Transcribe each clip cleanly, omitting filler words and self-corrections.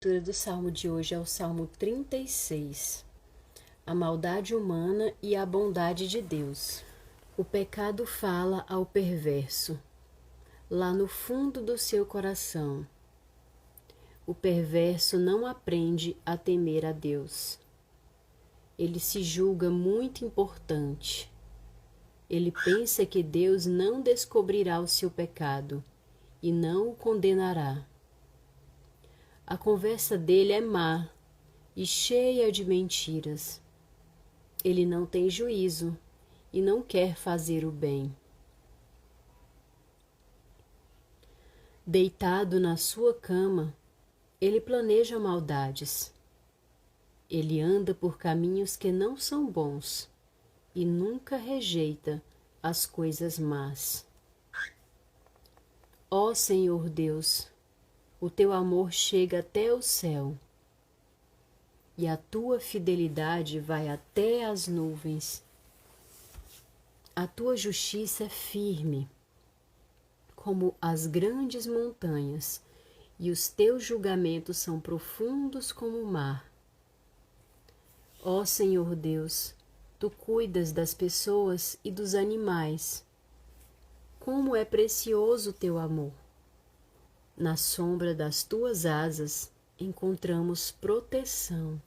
A leitura do salmo de hoje é o Salmo 36. A maldade humana e a bondade de Deus. O pecado fala ao perverso, lá no fundo do seu coração. O perverso não aprende a temer a Deus. Ele se julga muito importante. Ele pensa que Deus não descobrirá o seu pecado e não o condenará. A conversa dele é má e cheia de mentiras. Ele não tem juízo e não quer fazer o bem. Deitado na sua cama, ele planeja maldades. Ele anda por caminhos que não são bons e nunca rejeita as coisas más. Ó Senhor Deus, o teu amor chega até o céu, e a tua fidelidade vai até as nuvens. A tua justiça é firme, como as grandes montanhas, e os teus julgamentos são profundos como o mar. Ó Senhor Deus, tu cuidas das pessoas e dos animais. Como é precioso o teu amor! Na sombra das tuas asas encontramos proteção.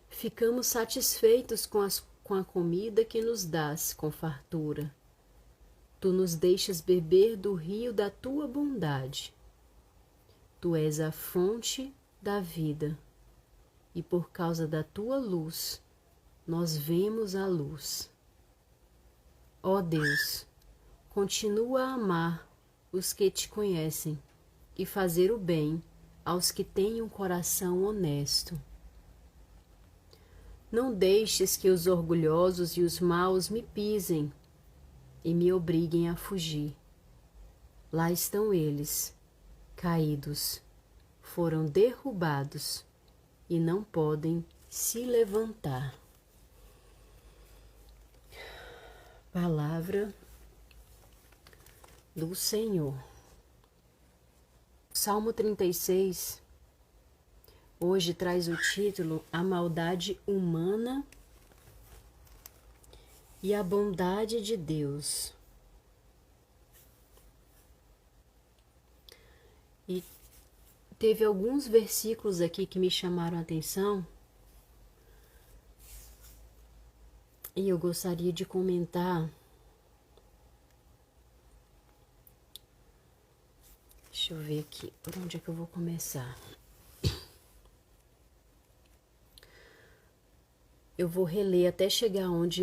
Ficamos satisfeitos com a comida que nos dás com fartura. Tu nos deixas beber do rio da tua bondade. Tu és a fonte da vida, e por causa da tua luz, nós vemos a luz. Ó Deus, continua a amar os que te conhecem e fazer o bem aos que têm um coração honesto. Não deixes que os orgulhosos e os maus me pisem e me obriguem a fugir. Lá estão eles, caídos, foram derrubados e não podem se levantar. Palavra do Senhor. Salmo 36, hoje traz o título A Maldade Humana e a Bondade de Deus. E teve alguns versículos aqui que me chamaram a atenção e eu gostaria de comentar. Deixa eu ver aqui, por onde é que eu vou começar? Eu vou reler até chegar onde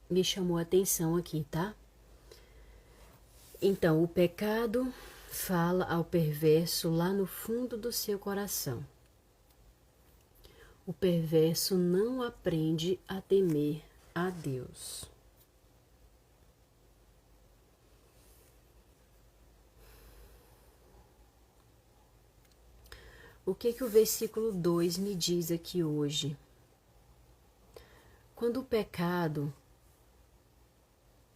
me chamou a atenção aqui, tá? Então, o pecado fala ao perverso lá no fundo do seu coração. O perverso não aprende a temer a Deus. O que o versículo 2 me diz aqui hoje? Quando o pecado,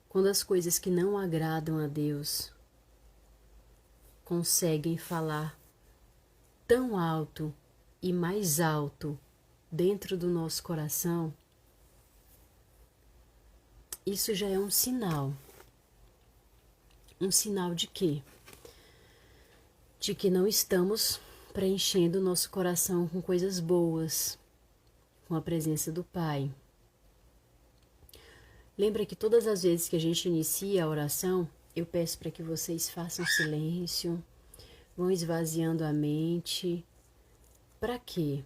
quando as coisas que não agradam a Deus conseguem falar tão alto e mais alto dentro do nosso coração, isso já é um sinal. Um sinal de quê? De que não estamos preenchendo o nosso coração com coisas boas, com a presença do Pai. Lembra que todas as vezes que a gente inicia a oração, eu peço para que vocês façam silêncio, vão esvaziando a mente. Para quê?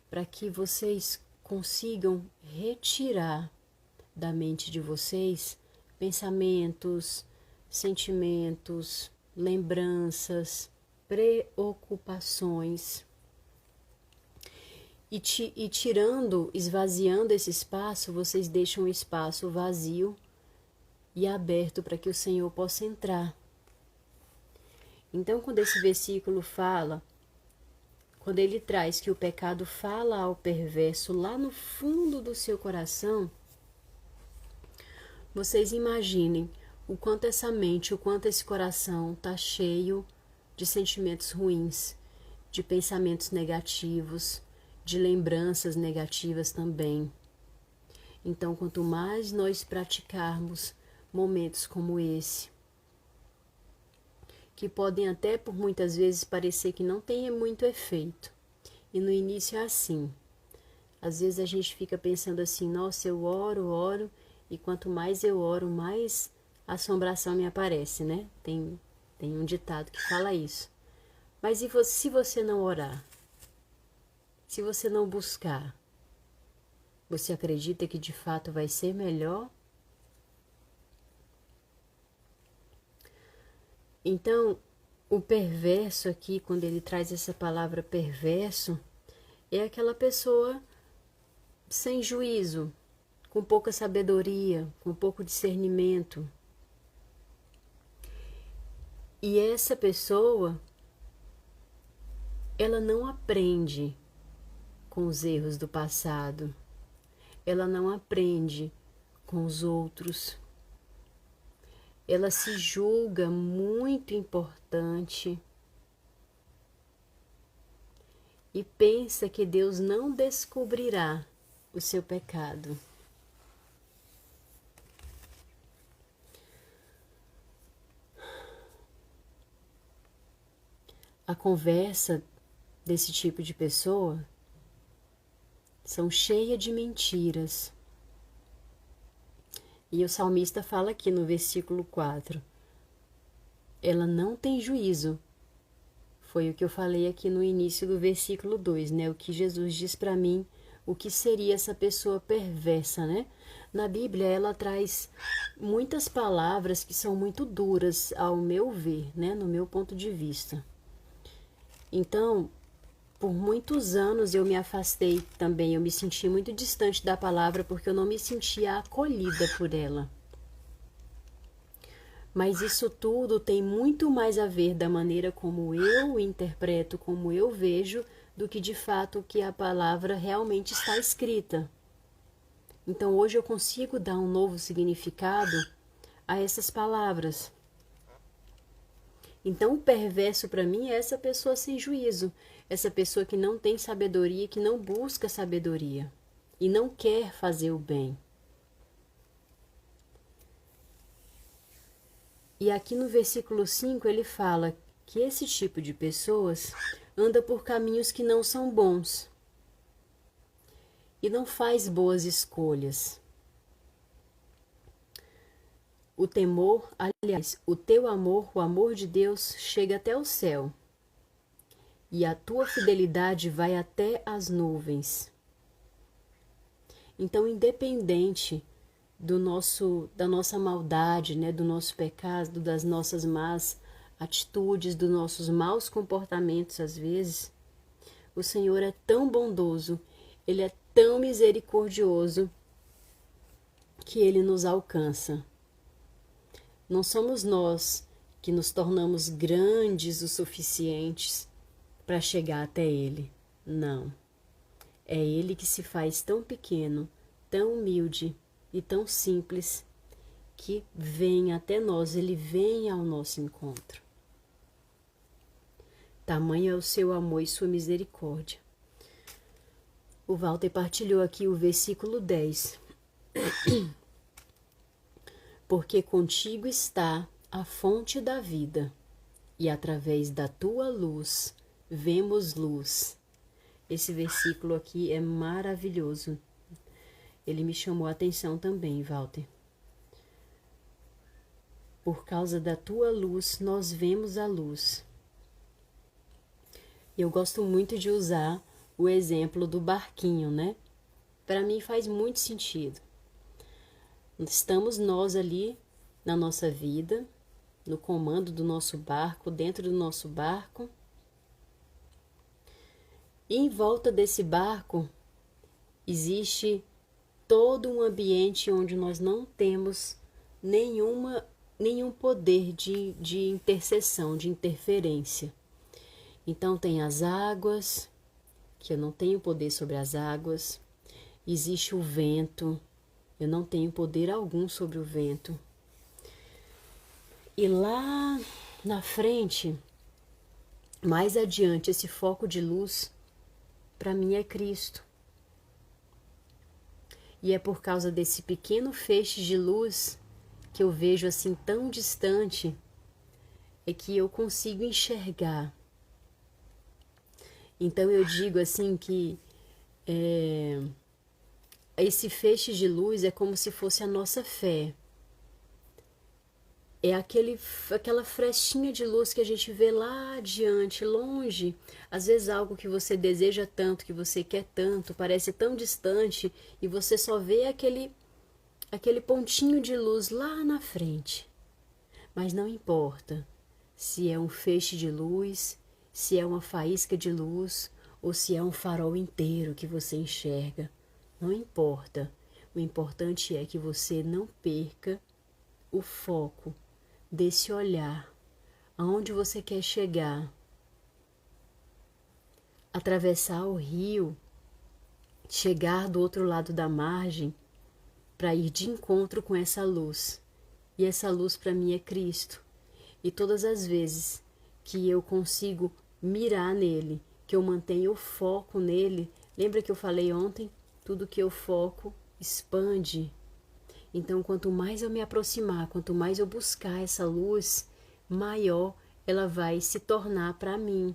Para que vocês consigam retirar da mente de vocês pensamentos, sentimentos, lembranças, preocupações. E tirando, esvaziando esse espaço, vocês deixam um espaço vazio e aberto para que o Senhor possa entrar. Então, quando esse versículo fala, quando ele traz que o pecado fala ao perverso lá no fundo do seu coração, vocês imaginem o quanto essa mente, o quanto esse coração está cheio de sentimentos ruins, de pensamentos negativos, de lembranças negativas também. Então, quanto mais nós praticarmos momentos como esse, que podem até por muitas vezes parecer que não tem muito efeito, e no início é assim. Às vezes a gente fica pensando assim, nossa, eu oro, e quanto mais eu oro, mais assombração me aparece, né? Tem um ditado que fala isso. Mas e você, se você não orar? Se você não buscar? Você acredita que de fato vai ser melhor? Então, o perverso aqui, quando ele traz essa palavra perverso, é aquela pessoa sem juízo, com pouca sabedoria, com pouco discernimento. E essa pessoa, ela não aprende com os erros do passado. Ela não aprende com os outros. Ela se julga muito importante e pensa que Deus não descobrirá o seu pecado. A conversa desse tipo de pessoa são cheias de mentiras. E o salmista fala aqui no versículo 4, ela não tem juízo. Foi o que eu falei aqui no início do versículo 2, né? O que Jesus diz para mim, o que seria essa pessoa perversa, né? Na Bíblia ela traz muitas palavras que são muito duras ao meu ver, né? No meu ponto de vista. Então, por muitos anos eu me afastei também, eu me senti muito distante da palavra porque eu não me sentia acolhida por ela. Mas isso tudo tem muito mais a ver da maneira como eu interpreto, como eu vejo, do que de fato que a palavra realmente está escrita. Então hoje eu consigo dar um novo significado a essas palavras. Então o perverso para mim é essa pessoa sem juízo, essa pessoa que não tem sabedoria, que não busca sabedoria e não quer fazer o bem. E aqui no versículo 5 ele fala que esse tipo de pessoas anda por caminhos que não são bons e não faz boas escolhas. O temor, aliás, o teu amor, o amor de Deus, chega até o céu e a tua fidelidade vai até as nuvens. Então, independente da nossa maldade, né, do nosso pecado, das nossas más atitudes, dos nossos maus comportamentos às vezes, o Senhor é tão bondoso, Ele é tão misericordioso que Ele nos alcança. Não somos nós que nos tornamos grandes o suficientes para chegar até Ele, não. É Ele que se faz tão pequeno, tão humilde e tão simples que vem até nós, Ele vem ao nosso encontro. Tamanho é o seu amor e sua misericórdia. O Walter partilhou aqui o versículo 10. Porque contigo está a fonte da vida, e através da tua luz vemos luz. Esse versículo aqui é maravilhoso. Ele me chamou a atenção também, Walter. Por causa da tua luz, nós vemos a luz. Eu gosto muito de usar o exemplo do barquinho, né? Para mim faz muito sentido. Estamos nós ali na nossa vida, no comando do nosso barco, dentro do nosso barco. E em volta desse barco existe todo um ambiente onde nós não temos nenhum poder de intercessão, de interferência. Então tem as águas, que eu não tenho poder sobre as águas. Existe o vento, eu não tenho poder algum sobre o vento. E lá na frente mais adiante, esse foco de luz, para mim é Cristo. E é por causa desse pequeno feixe de luz que eu vejo assim tão distante, é que eu consigo enxergar. Então eu digo assim que esse feixe de luz é como se fosse a nossa fé. É aquela frechinha de luz que a gente vê lá adiante, longe. Às vezes algo que você deseja tanto, que você quer tanto, parece tão distante e você só vê aquele pontinho de luz lá na frente. Mas não importa se é um feixe de luz, se é uma faísca de luz ou se é um farol inteiro que você enxerga. Não importa. O importante é que você não perca o foco desse olhar, aonde você quer chegar, atravessar o rio, chegar do outro lado da margem para ir de encontro com essa luz. E essa luz para mim é Cristo. E todas as vezes que eu consigo mirar nele, que eu mantenho o foco nele, lembra que eu falei ontem? Tudo que eu foco expande. Então, quanto mais eu me aproximar, quanto mais eu buscar essa luz, maior ela vai se tornar para mim.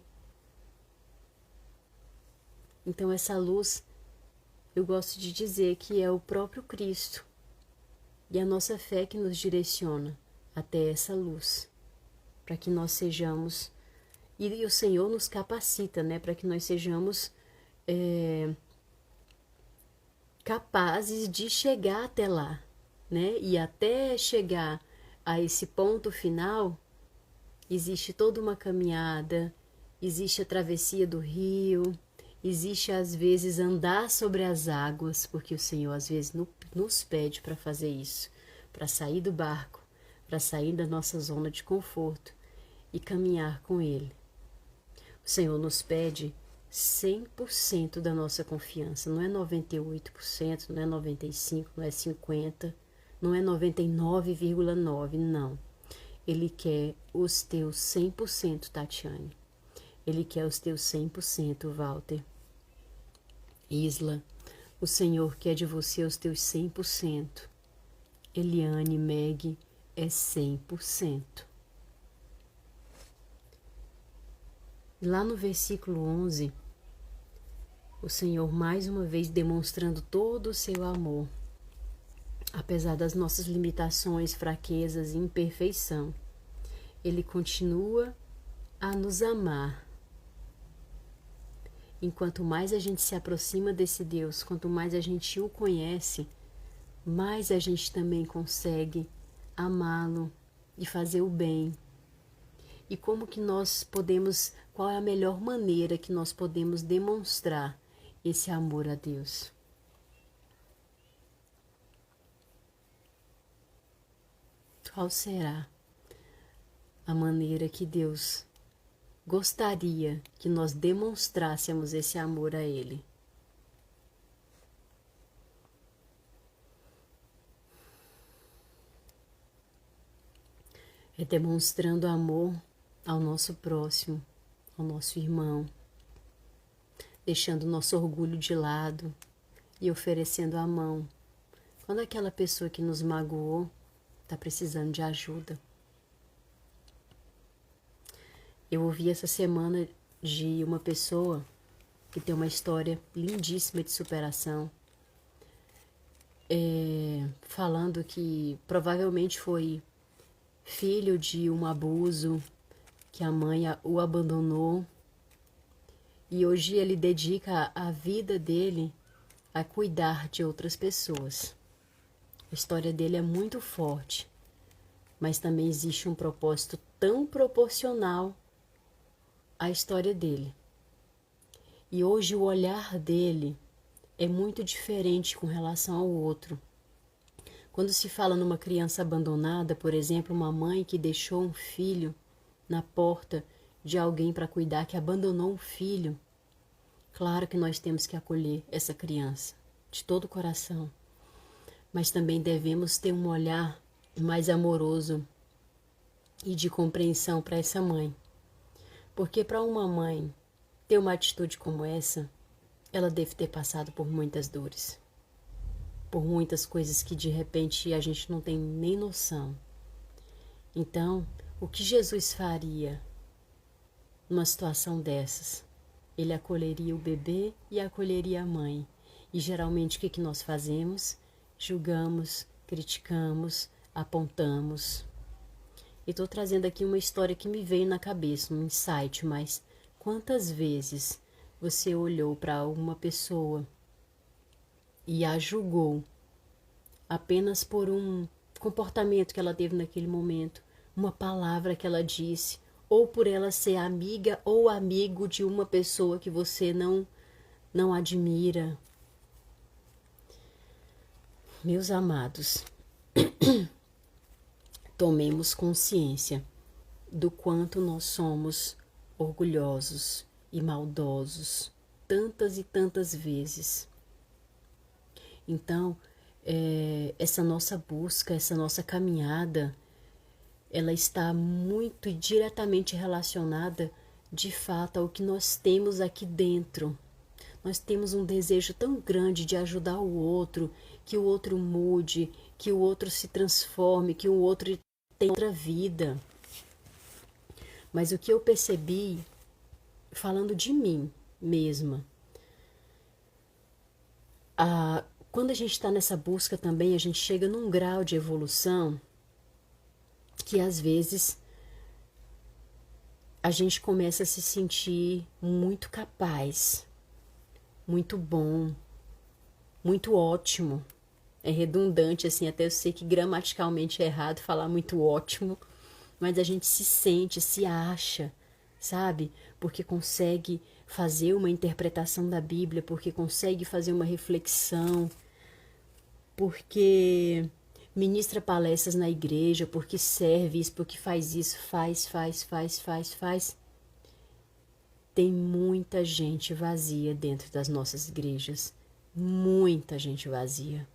Então, essa luz, eu gosto de dizer que é o próprio Cristo. E a nossa fé que nos direciona até essa luz, para que nós sejamos, e o Senhor nos capacita, né, para que nós sejamos capazes de chegar até lá, né? E até chegar a esse ponto final, existe toda uma caminhada, existe a travessia do rio, existe às vezes andar sobre as águas, porque o Senhor às vezes nos pede para fazer isso, para sair do barco, para sair da nossa zona de conforto e caminhar com Ele. O Senhor nos pede 100% da nossa confiança, não é 98%, não é 95%, não é 50%, não é 99,9%, não. Ele quer os teus 100%, Tatiane. Ele quer os teus 100%, Walter. Isla, o Senhor quer de você os teus 100%. Eliane, Meg, é 100%. Lá no versículo 11, o Senhor mais uma vez demonstrando todo o seu amor, apesar das nossas limitações, fraquezas e imperfeição, Ele continua a nos amar. Enquanto mais a gente se aproxima desse Deus, quanto mais a gente o conhece, mais a gente também consegue amá-lo e fazer o bem. E como que nós podemos, qual é a melhor maneira que nós podemos demonstrar esse amor a Deus? Qual será a maneira que Deus gostaria que nós demonstrássemos esse amor a Ele? É demonstrando amor ao nosso próximo, ao nosso irmão, deixando nosso orgulho de lado e oferecendo a mão quando aquela pessoa que nos magoou está precisando de ajuda. Eu ouvi essa semana de uma pessoa que tem uma história lindíssima de superação, falando que provavelmente foi filho de um abuso, que a mãe o abandonou, e hoje ele dedica a vida dele a cuidar de outras pessoas. A história dele é muito forte, mas também existe um propósito tão proporcional à história dele. E hoje o olhar dele é muito diferente com relação ao outro. Quando se fala numa criança abandonada, por exemplo, uma mãe que deixou um filho na porta de alguém para cuidar, que abandonou um filho, claro que nós temos que acolher essa criança de todo o coração, mas também devemos ter um olhar mais amoroso e de compreensão para essa mãe, Porque para uma mãe ter uma atitude como essa, ela deve ter passado por muitas dores, por muitas coisas que de repente a gente não tem nem noção. Então, o que Jesus faria numa situação dessas? Ele acolheria o bebê e acolheria a mãe. E geralmente o que nós fazemos? Julgamos, criticamos, apontamos. E estou trazendo aqui uma história que me veio na cabeça, um insight, mas quantas vezes você olhou para uma pessoa e a julgou apenas por um comportamento que ela teve naquele momento, uma palavra que ela disse, ou por ela ser amiga ou amigo de uma pessoa que você não admira? Meus amados, tomemos consciência do quanto nós somos orgulhosos e maldosos, tantas e tantas vezes. Então, essa nossa busca, essa nossa caminhada, ela está muito e diretamente relacionada, de fato, ao que nós temos aqui dentro. Nós temos um desejo tão grande de ajudar o outro, que o outro mude, que o outro se transforme, que o outro tenha outra vida. Mas o que eu percebi, falando de mim mesma, quando a gente está nessa busca também, a gente chega num grau de evolução que às vezes a gente começa a se sentir muito capaz, muito bom, muito ótimo. É redundante, assim, até eu sei que gramaticalmente é errado falar muito ótimo, mas a gente se sente, se acha, sabe? Porque consegue fazer uma interpretação da Bíblia, porque consegue fazer uma reflexão, porque ministra palestras na igreja, porque serve isso, porque faz isso, faz. Tem muita gente vazia dentro das nossas igrejas. Muita gente vazia.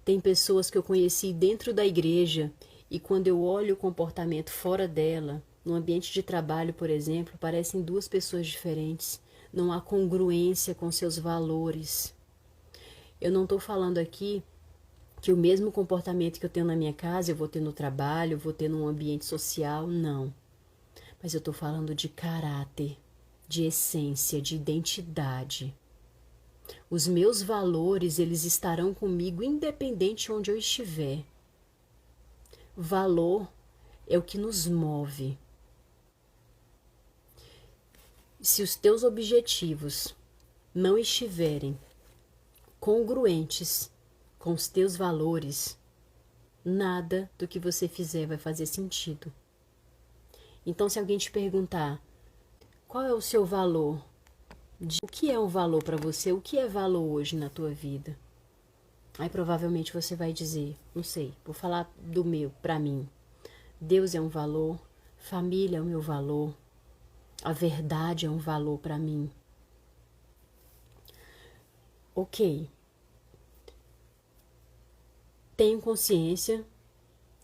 Tem pessoas que eu conheci dentro da igreja e quando eu olho o comportamento fora dela, no ambiente de trabalho, por exemplo, parecem duas pessoas diferentes. Não há congruência com seus valores. Eu não estou falando aqui que o mesmo comportamento que eu tenho na minha casa eu vou ter no trabalho, eu vou ter num ambiente social, não. Mas eu estou falando de caráter, de essência, de identidade. Os meus valores, eles estarão comigo independente de onde eu estiver. Valor é o que nos move. Se os teus objetivos não estiverem congruentes com os teus valores, nada do que você fizer vai fazer sentido. Então, se alguém te perguntar qual é o seu valor, o que é um valor para você, o que é valor hoje na tua vida, aí provavelmente você vai dizer, não sei, vou falar do meu, para mim. Deus é um valor, família é o meu valor, a verdade é um valor para mim. Ok. Tenho consciência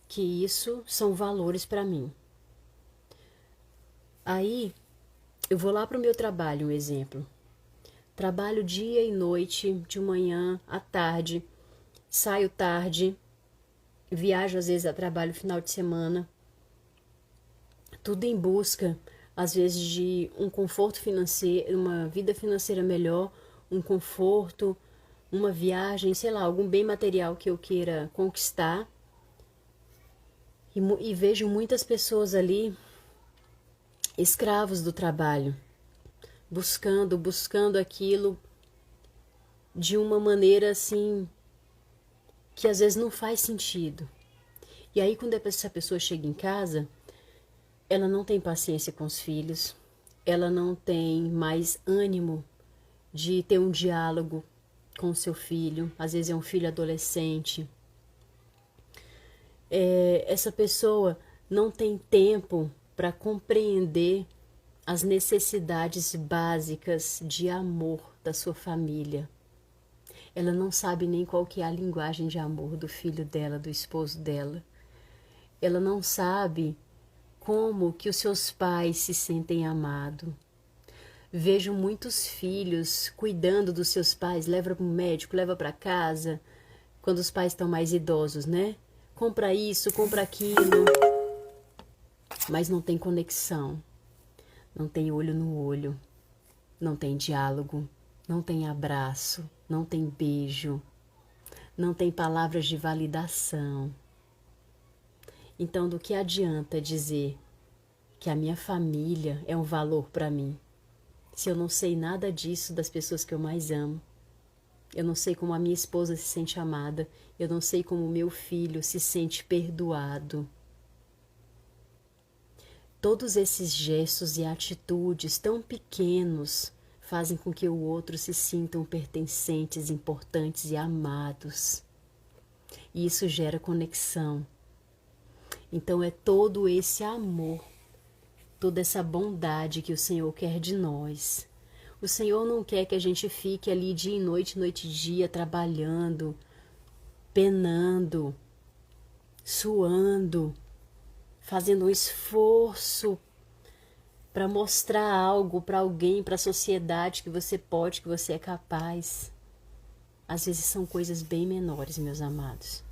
que isso são valores para mim. Aí, eu vou lá para o meu trabalho, um exemplo. Trabalho dia e noite, de manhã à tarde, saio tarde, viajo às vezes a trabalho final de semana, tudo em busca, às vezes, de um conforto financeiro, uma vida financeira melhor, um conforto, uma viagem, sei lá, algum bem material que eu queira conquistar. E vejo muitas pessoas ali, escravos do trabalho, buscando aquilo de uma maneira assim que às vezes não faz sentido. E aí quando essa pessoa chega em casa, ela não tem paciência com os filhos, ela não tem mais ânimo de ter um diálogo com o seu filho, às vezes é um filho adolescente. Essa pessoa não tem tempo para compreender as necessidades básicas de amor da sua família. Ela não sabe nem qual que é a linguagem de amor do filho dela, do esposo dela. Ela não sabe como que os seus pais se sentem amados. Vejo muitos filhos cuidando dos seus pais, leva para o médico, leva para casa, quando os pais estão mais idosos, né? Compra isso, compra aquilo, mas não tem conexão, não tem olho no olho, não tem diálogo, não tem abraço, não tem beijo, não tem palavras de validação. Então, do que adianta dizer que a minha família é um valor para mim, se eu não sei nada disso das pessoas que eu mais amo? Eu não sei como a minha esposa se sente amada, eu não sei como o meu filho se sente perdoado. Todos esses gestos e atitudes tão pequenos fazem com que o outro se sintam pertencentes, importantes e amados. E isso gera conexão. Então é todo esse amor, toda essa bondade que o Senhor quer de nós. O Senhor não quer que a gente fique ali dia e noite, noite e dia, trabalhando, penando, suando, fazendo um esforço para mostrar algo para alguém, para a sociedade que você pode, que você é capaz. Às vezes são coisas bem menores, meus amados.